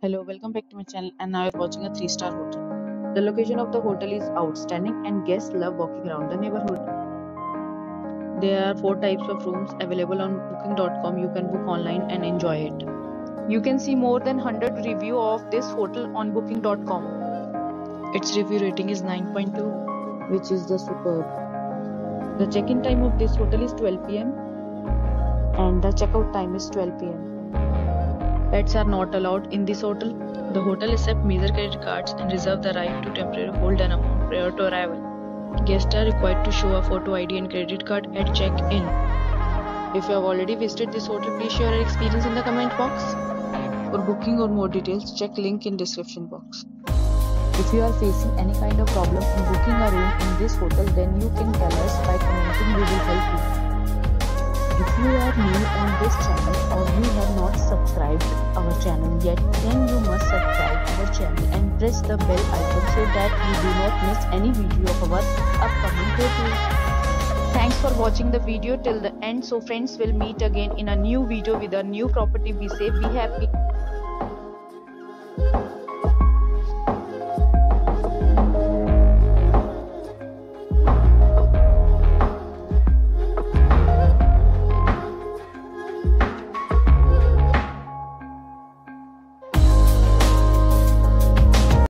Hello, welcome back to my channel, and now you're watching a 3-star hotel. The location of the hotel is outstanding and guests love walking around the neighborhood. There are 4 types of rooms available on booking.com. You can book online and enjoy it. You can see more than 100 reviews of this hotel on booking.com. Its review rating is 9.2, which is the superb. The check-in time of this hotel is 12 p.m. and the checkout time is 12 p.m. Pets are not allowed in this hotel. The hotel accepts major credit cards and reserves the right to temporarily hold an amount prior to arrival. Guests are required to show a photo ID and credit card at check-in. If you have already visited this hotel, please share your experience in the comment box. For booking or more details, check link in description box. If you are facing any kind of problem in booking a room in this hotel, then you can tell us by commenting. We will help you. If you are new on this channel or you have not subscribed our channel yet, then you must subscribe our channel and press the bell icon so that you do not miss any video of our upcoming hotels. Thanks for watching the video till the end. So friends, will meet again in a new video with a new property. Be safe, be happy.